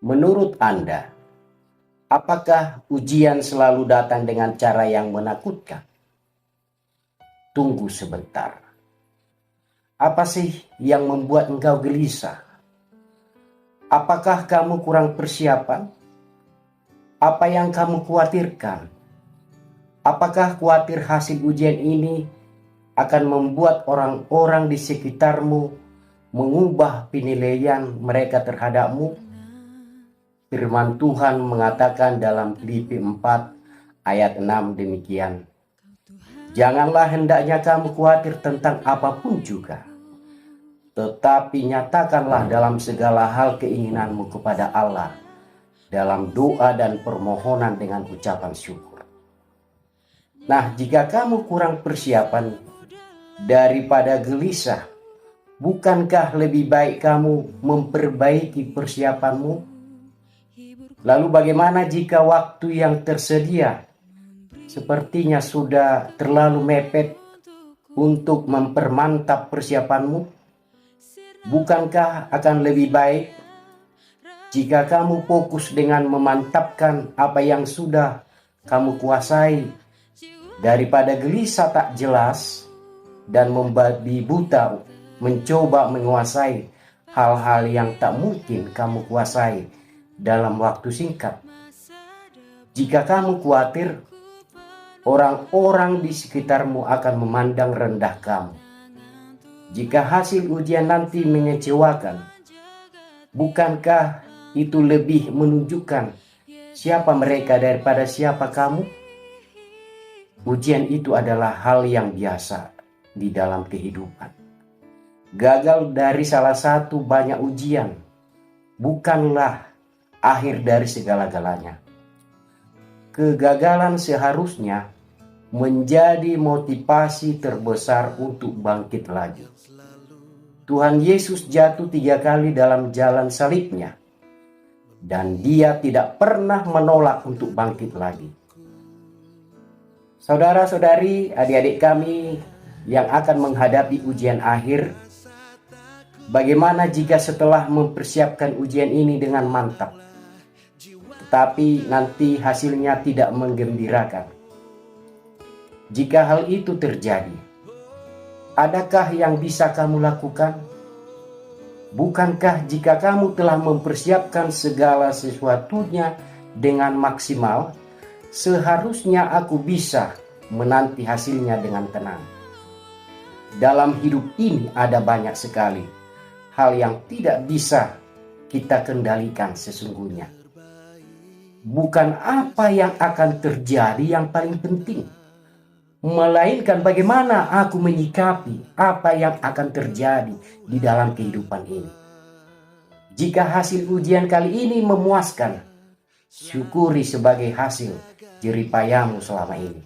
Menurut Anda, apakah ujian selalu datang dengan cara yang menakutkan? Tunggu sebentar. Apa sih yang membuat engkau gelisah? Apakah kamu kurang persiapan? Apa yang kamu khawatirkan? Apakah khawatir hasil ujian ini akan membuat orang-orang di sekitarmu mengubah penilaian mereka terhadapmu? Firman Tuhan mengatakan dalam Filipi 4 ayat 6 demikian. Janganlah hendaknya kamu khawatir tentang apapun juga, tetapi nyatakanlah dalam segala hal keinginanmu kepada Allah dalam doa dan permohonan dengan ucapan syukur. Nah, jika kamu kurang persiapan daripada gelisah, bukankah lebih baik kamu memperbaiki persiapanmu? Lalu bagaimana jika waktu yang tersedia sepertinya sudah terlalu mepet untuk mempermantap persiapanmu? Bukankah akan lebih baik jika kamu fokus dengan memantapkan apa yang sudah kamu kuasai daripada gelisah tak jelas dan membabi buta mencoba menguasai hal-hal yang tak mungkin kamu kuasai dalam waktu singkat? Jika kamu khawatir, orang-orang di sekitarmu akan memandang rendah kamu. Jika hasil ujian nanti mengecewakan, bukankah itu lebih menunjukkan siapa mereka daripada siapa kamu? Ujian itu adalah hal yang biasa di dalam kehidupan. Gagal dari salah satu banyak ujian bukanlah akhir dari segala-galanya. Kegagalan seharusnya menjadi motivasi terbesar untuk bangkit lagi. Tuhan Yesus jatuh 3 kali dalam jalan salibnya, dan dia tidak pernah menolak untuk bangkit lagi. Saudara-saudari, adik-adik kami yang akan menghadapi ujian akhir, bagaimana jika setelah mempersiapkan ujian ini dengan mantap, tetapi nanti hasilnya tidak menggembirakan? Jika hal itu terjadi, adakah yang bisa kamu lakukan? Bukankah jika kamu telah mempersiapkan segala sesuatunya dengan maksimal, seharusnya aku bisa menanti hasilnya dengan tenang? Dalam hidup ini ada banyak sekali hal yang tidak bisa kita kendalikan sesungguhnya. Bukan apa yang akan terjadi yang paling penting, melainkan bagaimana aku menyikapi apa yang akan terjadi di dalam kehidupan ini. Jika hasil ujian kali ini memuaskan, syukuri sebagai hasil jeripayamu selama ini.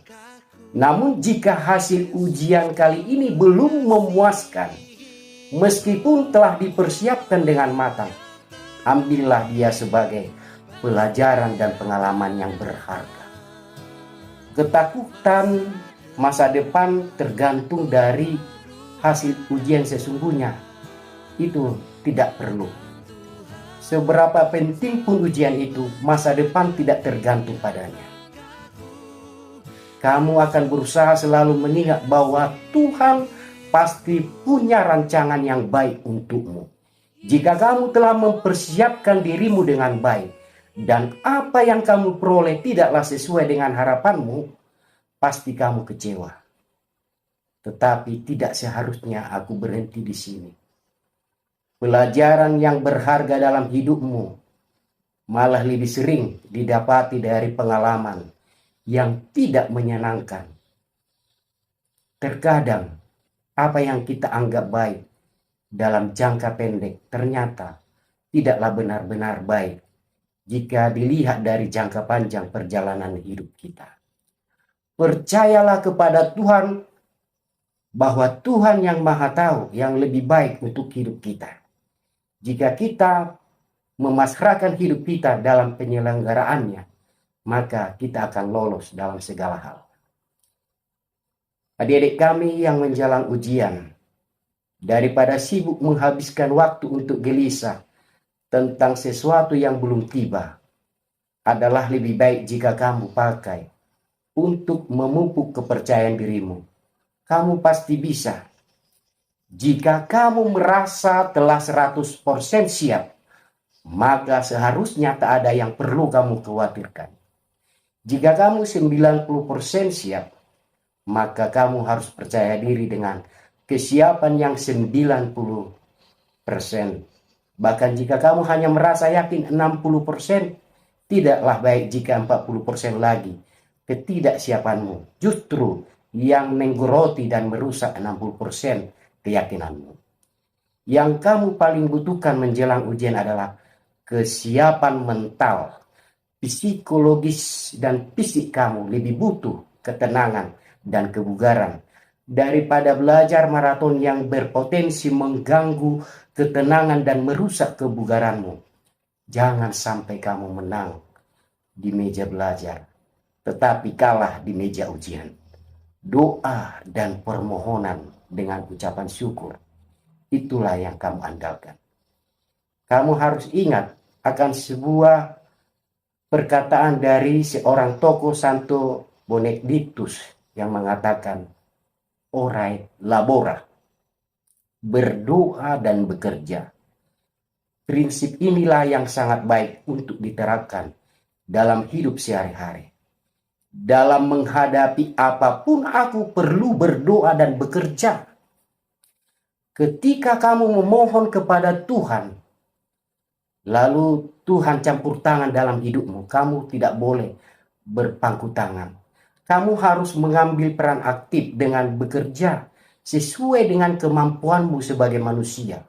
Namun jika hasil ujian kali ini belum memuaskan, meskipun telah dipersiapkan dengan matang, ambillah dia sebagai pelajaran dan pengalaman yang berharga. Ketakutan masa depan tergantung dari hasil ujian sesungguhnya. Itu tidak perlu. Seberapa penting pun ujian itu, masa depan tidak tergantung padanya. Kamu akan berusaha selalu mengingat bahwa Tuhan pasti punya rancangan yang baik untukmu. Jika kamu telah mempersiapkan dirimu dengan baik, dan apa yang kamu peroleh tidaklah sesuai dengan harapanmu, pasti kamu kecewa. Tetapi tidak seharusnya aku berhenti di sini. Pelajaran yang berharga dalam hidupmu malah lebih sering didapati dari pengalaman yang tidak menyenangkan. Terkadang apa yang kita anggap baik dalam jangka pendek ternyata tidaklah benar-benar baik jika dilihat dari jangka panjang perjalanan hidup kita. Percayalah kepada Tuhan bahwa Tuhan yang Maha Tahu yang lebih baik untuk hidup kita. Jika kita memasrahkan hidup kita dalam penyelenggaraannya, maka kita akan lolos dalam segala hal. Adik-adik kami yang menjalang ujian, daripada sibuk menghabiskan waktu untuk gelisah tentang sesuatu yang belum tiba adalah lebih baik jika kamu pakai untuk memupuk kepercayaan dirimu. Kamu pasti bisa. Jika kamu merasa telah 100% siap, maka seharusnya tak ada yang perlu kamu khawatirkan. Jika kamu 90% siap, maka kamu harus percaya diri dengan kesiapan yang 90%. Bahkan jika kamu hanya merasa yakin 60%, tidaklah baik jika 40% lagi ketidaksiapanmu justru yang menggeroti dan merusak 60% keyakinanmu. Yang kamu paling butuhkan menjelang ujian adalah kesiapan mental, psikologis, dan fisik. Kamu lebih butuh ketenangan dan kebugaran daripada belajar maraton yang berpotensi mengganggu ketenangan dan merusak kebugaranmu. Jangan sampai kamu menang di meja belajar, tetapi kalah di meja ujian. Doa dan permohonan dengan ucapan syukur, itulah yang kamu andalkan. Kamu harus ingat akan sebuah perkataan dari seorang tokoh Santo Benedictus yang mengatakan, orai labora, berdoa dan bekerja. Prinsip inilah yang sangat baik untuk diterapkan dalam hidup sehari-hari. Dalam menghadapi apapun aku perlu berdoa dan bekerja. Ketika kamu memohon kepada Tuhan, lalu Tuhan campur tangan dalam hidupmu, kamu tidak boleh berpangku tangan. Kamu harus mengambil peran aktif dengan bekerja sesuai dengan kemampuanmu sebagai manusia.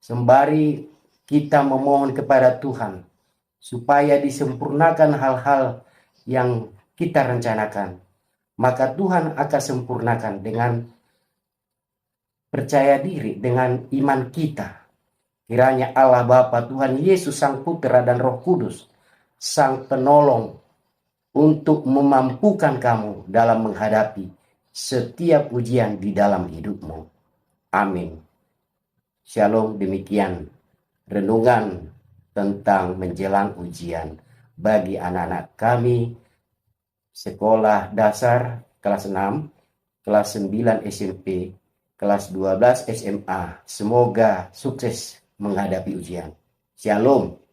Sembari kita memohon kepada Tuhan supaya disempurnakan hal-hal yang kita rencanakan, maka Tuhan akan sempurnakan dengan percaya diri, dengan iman kita. Kiranya Allah Bapa, Tuhan Yesus Sang Putra dan Roh Kudus, Sang Penolong, untuk memampukan kamu dalam menghadapi setiap ujian di dalam hidupmu. Amin. Shalom, demikian renungan tentang menjelang ujian bagi anak-anak kami sekolah dasar kelas 6, kelas 9 SMP, kelas 12 SMA. Semoga sukses menghadapi ujian. Shalom.